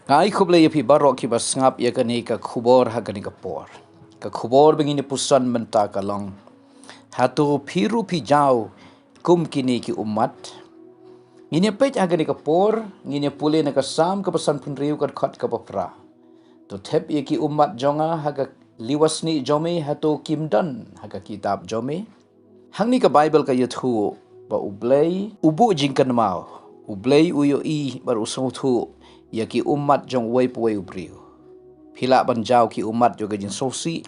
Ngai kuble ya pi barok ki basngap ya kani ka khubor ha kani ka por. Ka khubor begini pusan menta kalong. Hatu piru pi jau kum kini ki umat. Ngini pej ha kani ka por, ngini pule na ka sam ka pasan punriu ka khot ka papra. To tep ya ki umat jonga ha ka liwasni jome hatu kimdan ha ka kitab jome. Hang ni ka Bible ka yathu ba ublay ubu jingkan mau. Ublay uyo I bar usung thu ya ki umat jong way puway ubriu. Pila banjaw ki umat jo gajin sosi,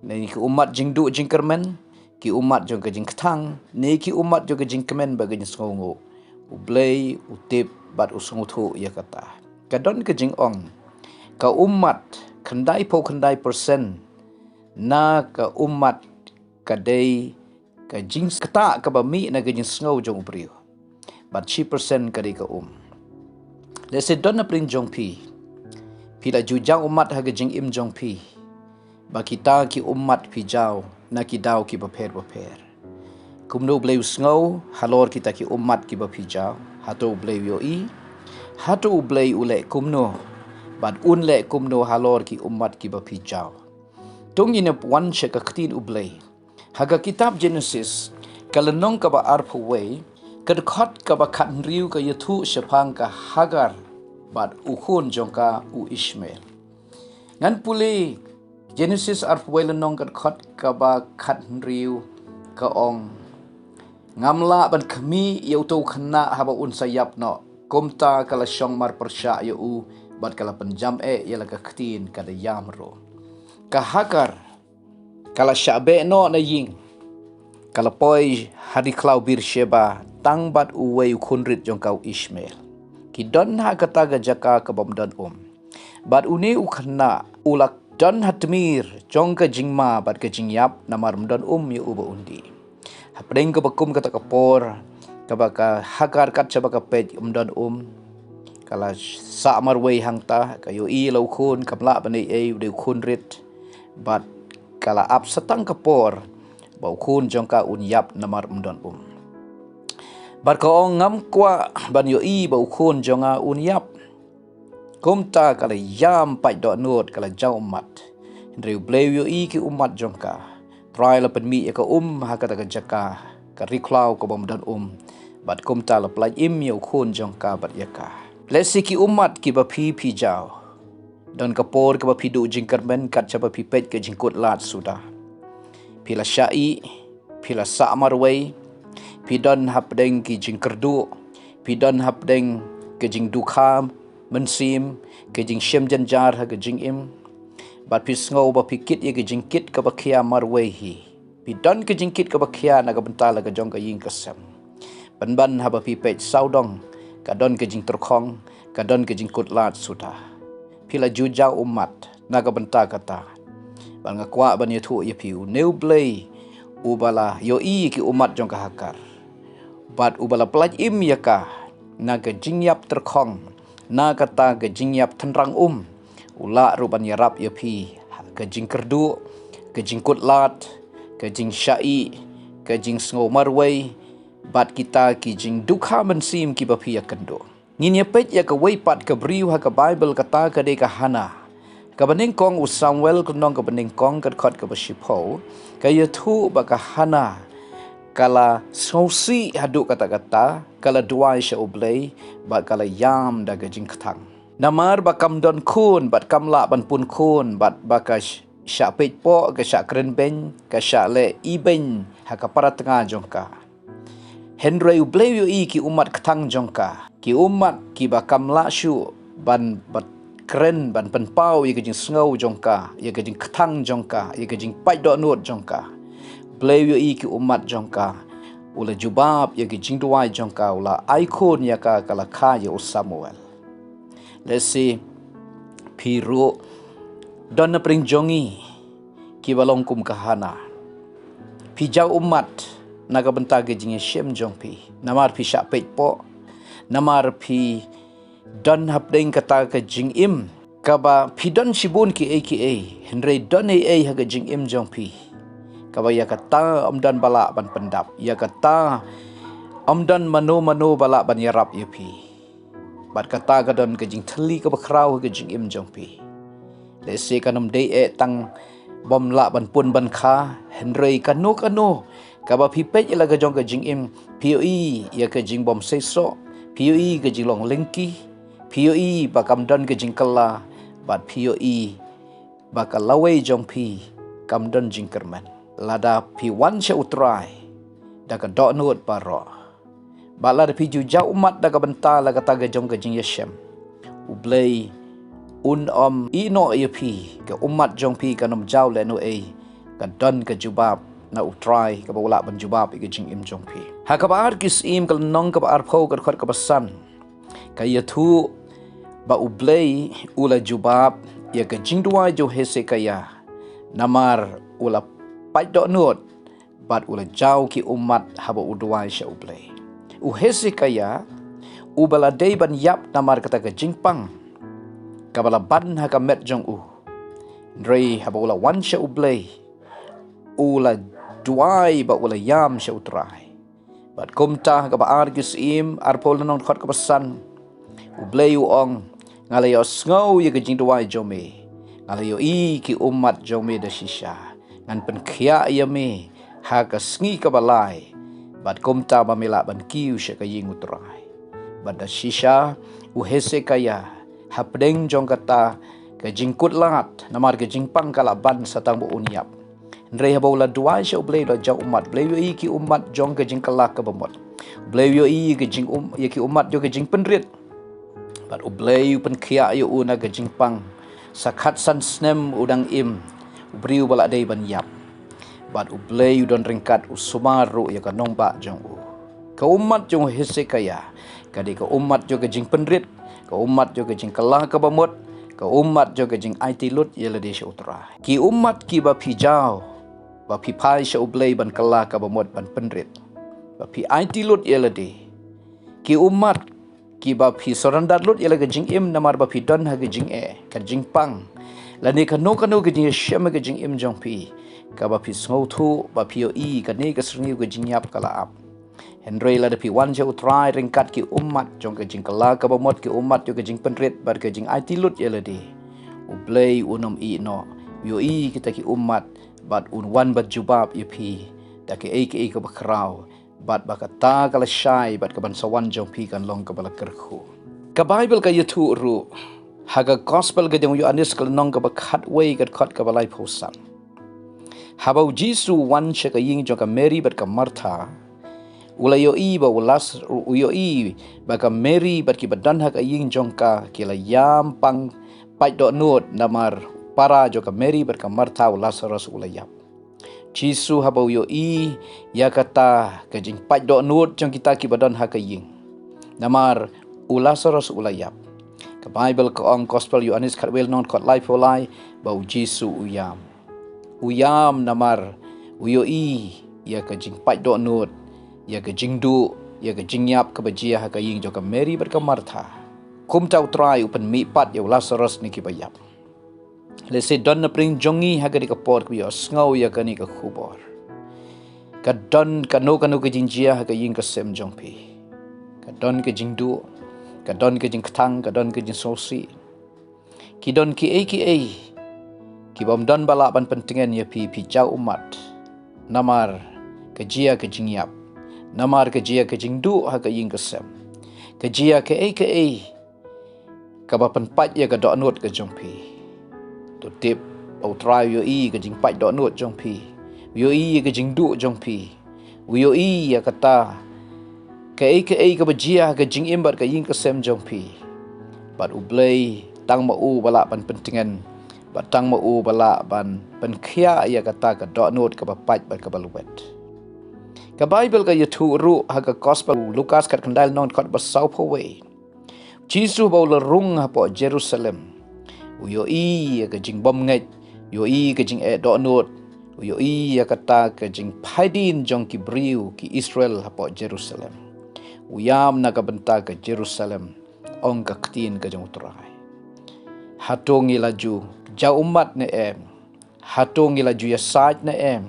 ni ki umat jing du jing kermen, ki umat jo gajin ketang, ni ki umat jo gajin kemen bagajin songo. Ublay utip bat usung thu ya kata. Kadon gajing ong, ka umat kendai persen na ka umat kadai ka jing kata ka bami na gajin songo jong ubriu. Bat 3% kari ka Let's say dona pring jong pi. Pila jujang umat haga jing im jong pi. Ba kita ki umat pi jaw na ki daw ki baper. Kumno bleu sngow halor kita ki umat ki ba pi jaw. Hato bleu yo I. Hato bleu ule kumno. Bad unle kumno halor ki umat ki ba pi jaw. Tung inap wan syaka ketin ublei. Haga kitab Genesis kalenong ka ba arpuway kedekot ka bakat riu ka yatu syapang ka Hagar bad ukun jongka u Ishmael. Ngan puli Genesis arpuway lenong kedekot ka bakat riu ka ong ngamla ban kami yautu kena haba unsayap no kumta kala syong mar persya yu bad kala penjam yala ka ketin kada yamro. Ka Hagar kala syabe no na ying kala poi hari klau bir Sheba tang bat uway kunrit jong kau Ishmael. Ki don ha kata gajaka ka bomdan Bat uni ukana ulak don hatmir jong ka jingma bat ka jingyap namar mdan yu uba undi. Hapdeng ka bakum kata kapor ka baka Hagar kat sa baka pej mdan kala sa marway hangta kayo ilaw kun kamla banay de kunrit bat kala ap satang kapor bau kun jong ka unyap namar mdan Barkaong ngam kwa ban yo I bau kun jonga unyap. Kumta kala yam pai do not kala jau umat. Ndreu bleu yo I ki umat jongka. Try la penmi ya ka ha kata ka jaka. Ka riklau ka bomdan Bat kumta la plaj im yo kun jongka bat yaka. Lesi ki umat ki ba pi jau. Don kapor ka ba pi du jingkarmen kat cha ba pi pet ke jingkut lat sudah. Pila syai, pila sa'marway, pidon hapdeng ki jing kerdu, pidon hapdeng ke jing dukha mensim, ke jing syem janjar ha ke jing im, bat pisngau ba pikit ye ke jing kit ka bakia marwehi, pidon ke jing kit ka bakia na ka bentala ka jong ka ying kasem, ban ha ba pipet saudong, kadon ke jing terkong, kadon ke jing kutlat sudah, pila jujau umat na ka benta kata, ban ngakwa ban ye thu ye piu, new blay ubala yo I ki umat jong ka hakar. Bat ubala pelaj im yaka na ke jingyap terkong na kata ke jingyap tenrang ula ruban yarap yapi ke jing kerdu ke jing kutlat ke jing syai ke jing sngo marway bat kita ki jing dukha mensim ki bapi yakendo ngin yapet ya ke weipat ke briu ha ke Bible kata ke de ka hana ka bening kong u Samuel kunong ka bening kong kat khot ka basipo ka yathu ba ka hana kala sosi haduk kata-kata, kala duai sya ublay, bat kala yam da gajing ketang. Namar bakam don kun, bat kamla ban pun kun, bat baka sya pej po, ke sya keren ben, ke sya le iben, haka para tengah jongka. Henry ublay yu I ki umat ketang jongka, ki umat ki bakam la syu, ban bat keren, ban penpau, ya gajing sengau jongka, ya gajing ketang jongka, ya gajing paj do nut jongka. Bleu yo I ki umat jongka ula jubab ya ki jingduai jongka ula aikon ya ka kala kaya u Samuel. Let's see piru dona pring jongi ki balongkum kahana. Pijau umat naga bentage jinge shem jongpi. Namar pi syak pej po. Namar pi don hapdeng kata ke jing im. Kaba pi don shibun ki aka. Henry don haga jing im jongpi. Kaba ya kata amdan balak ban pendap. Ya kata amdan mano balak ban yarap yapi. bat kata ka don ka jing thali ka bakrau ka jing im jong pi le se kanom dei tang bom la ban pun ban kha henrei kano ka ba phi pe la ka jong ka jing im POE ya ka jing bom se so POE ka jing long lengki POE ba kam don ka jing kala bat POE ba ka lawai jong pi kam don jing kerman lada pi wan che utrai da ka do not paro bala da pi ju ja umat da ka benta la ka taga jong ka jing yeshem ublei ino ya pi ka umat jong pi kanom jau le no ka don ka jubab na utrai ka bawala ban jubab ka jing im jong pi ha ka bar kis im kal nong ka bar pho ka khot ka basan ka yathu ba ublei ula jubab ya ka jing duai jo hese kaya namar ula pai do not bat ula jau ki umat haba uduai sha ublei u hese kaya ubala dei ban yap namar kata ka jingpang kabala ban ha ka met jong rei haba ula wan sha ublei ula duai ba ula yam sha utrai bat kumta ka ba argis im arpol non khot ka basan ublei ong ngalayo sngo ye ka jing duai jome ngalayo ki umat jome da shisha ngan pen khia ya me ha ka sngi ka balai bat kumta ba mela ban kiu sha ka ying utrai bat da shisha u hese kaya hapdeng jong kata ka jingkut lat namar ka jingpang kala ban satang bo unyap ndrei ha bola duai sha blei do jong umat blei yo ki umat jong ka jing kala ka bomot blei yo ka jing ye ki umat jo ka jing penrit bat ublei pen khia yo una ka jingpang sakhat san snem udang im ubriu bala dei ban yap bat ublei don ringkat usumaru ya ka nongba jong ka umat jong hese kaya kadi ka umat jo ka jing penrit ka umat jo ka jing kala ka bomot ka umat jo ka jing IT lut ya le desha utra ki umat ki ba phi jao ba phi pai sha ublei ban kala ka bomot ban penrit ba phi IT lut ya le de ki umat ki ba phi sorandat lut ya le ka jing im namar ba phi don ha ka jing ka jing pang la ne ka no ka jing shem ka jing im jong pi ka ba phi sngo thu ba phi ka ne ka sringi ka jing yap kala ap henrei la de pi wan je utrai ringkat ki umat jong ka jing kala ka ba mot ki umat jo ka jing penrit bar ka jing IT lut ya le de ublei unom no kita ki umat bat wan bat jubab ya pi da ke ka bakrau bat bakata kala shai bat ka ban sawan jong pi kan long ka bala kerkhu ka bible ka yathu ru haga gospel ga jong Yohanes kal nong ka bakhat wei ka khat ka balai phosan habau jisu wan che ka ying jong ka Mary bat ka Martha ula yo ba ulas yo ba ka Mary bat ki badan ha ka ying jong ka kila yam pang pai do not namar para jo ka Mary bat ka Martha Lazarus ula yap Jisu habau yo ya kata ka jing pai do not jong kita ki badan ha ka ying namar Lazarus ula yap ka Bible ka ong gospel Yohanes khatwel non kot life olai bau Jisu uyam namar yo ya ka jing pai do not ya ka jing du ya ka jing yap ka bajia ha ka ying jo ka Mary bat ka Martha kum tau trai upan mi pat ya Lazarus ni ki bayap le se don na pring jongi ha ka di ka por ki yo sngo ya ka ni ka khubor ka don ka no ka jing jia ha ka ying ka sem jong pi ka don ka jing du ka don ka jing ktang ka don ka jing sosi ki don ki ki bom don bala ban pentingan ya pi jau umat namar ka jia ka jing yap namar ka jia ka jing du ha ka ying ka sem ka jia ka ka ba pat ya ka do not ka jong pi to tip au try yo ka jing pat do not jong pi yo ka jing du jong pi yo ya kata ka ba jia ka jing imbat ka ying ka sem jong pi bat ublei tang ma bala ban pentingan batang ma bala ban penkhia ya kata ka do not ka ba pat bat ka baluet ka Bible ka yathu ru ha ka gospel Lukas kat kandal non kot ba sau pho we Jisu ba la rung ha po Jerusalem yo ka jing bom ngai yo ka jing do not yo ya kata ka jing phaidin jong ki briu ki Israel ha po Jerusalem uyam na ka benta ka Jerusalem ong ka ktin ka jong utrai hatongi laju jau umat ne hatongi laju ya saj ne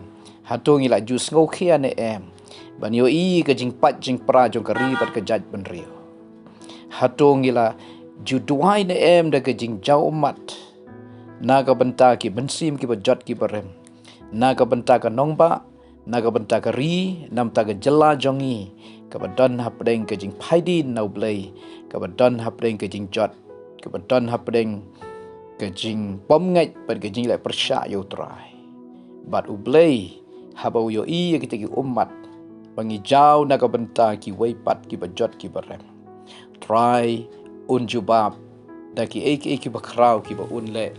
hatongi laju sngo khia ne ban yo ka jing pat jing pra jong ka ri bat ka jaj ban rio hatong ila juduai na da ke jing jau umat naga benta ki bensim ki bajot ki barem naga benta ka nongba naga benta ka ri nam ta ka jela jongi ka badon hapdeng ke jing phaidin nau blai ka badon hapdeng ke jing jot ka badon hapdeng ke jing pom ngai per ke jing lai persya yo trai bat ublai habau yo I kita ki umat bangi jau naga benta ki weipat ki bajot ki barem try unjubab daki ki bakrau ki ba unle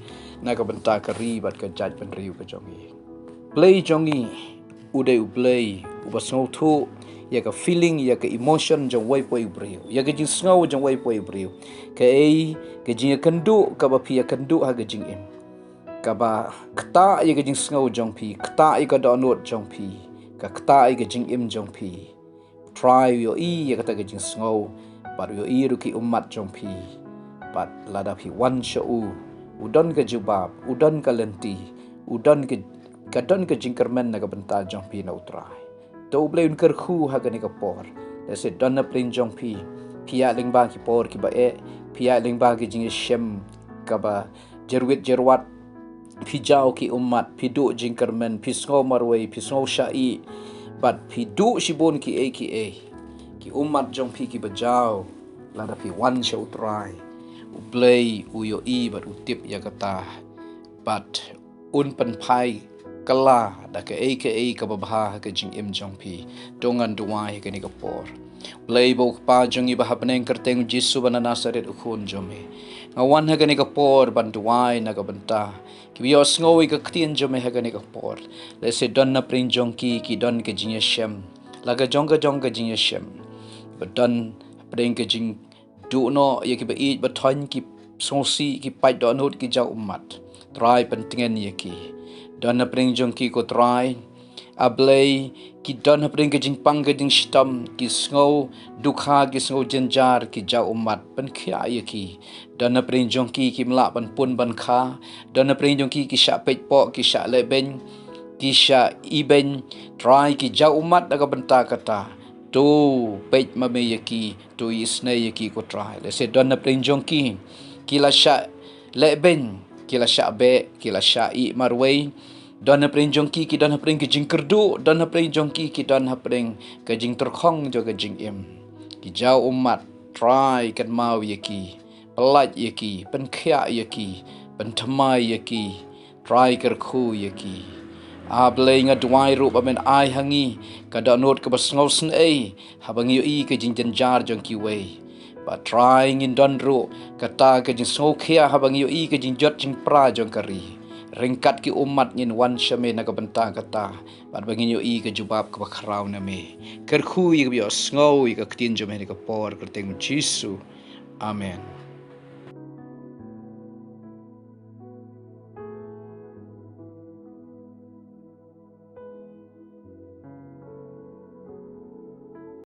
naga benta ka ri bat ka jaj ban riu ka jongi play jongi uday ublay ubasngau thu ya ka feeling ya ka emotion jong wai poi brio ya ka jing sngaw jong wai poi brio ka ka jing kandu ka ba pia kandu ha ka jing im ka ba kta ya ka jing sngaw jong pi kta I ka download jong pi ka kta I ka jing im jong pi try yo ya ka ta ka jing sngaw par yo ru ki umat jong pi pat lada pi wan shau udon ka jubab udon ka lenti udon ka kadon ka jingkermen naga benta jong pi na utrai to blai un ker khu ha ka ni ka por le se don na plin jong pi pia ling ba ki por ki ba pia ling ba ki jing shem ka ba jerwit jerwat pi jau ki umat pi du jingkermen pi sngo marwei pi sngo shai bat pi du shibon ki ki umat jong pi ki ba jau lada pi wan sha utrai ublay uyo I bat utip ya kata bat un pan pai kala da ke ka babha ka jing im jong pi dongan duai ka ni ka por play bo pa jong I ba hapneng kerteng Jesu bana Nazaret ukhun jome ngawan ha ka ni ka por ban duai na ka benta ki bios ngoi ka ktien jome ha ka ni ka por le se don na prin jong ki don ka jing shem la ka jong ka jing shem ba don pring ka jing du no ya ki ba I ba thon ki sosi ki pai do not ki jau umat try pentingen ya ki don na pring jong ki ko try ablay ki don na pring ka jing pang ka jing stam ki sngo dukha ki sngo jenjar ki jau umat pen khia ya ki don na pring jong ki mla ban pun ban kha don na pring jong ki sha pet po ki sha le ben ki sha I ben try ki jau umat daga benta kata tu pet ma me ya ki tu isne ya ki ko try le se don na pring jong ki la sha le ben kila sya be kila sya I marwei don na pring jong ki don na pring ke jing kerdu don na pring jong ki don na pring ke jing terkhong jo ke jing im ki jau umat try kan mau ye ki pelat ye ki pen khia ye ki pen thamai ye ki try ker khu ye ki a blei nga duai ru ba men ai hangi ka download ke basngau sn habang yo I ke jing jenjar jong ki wei but trying in don ru kata ke jing so khia habang yo I ke jing jot jing pra jong kari ringkat ki umat ngin wan shame na ka benta kata bat bangin yo I ke jubab ka bakrau na me ker khu I ke bios ngau I ke tin jome ni ka por kerteng Jesu amen.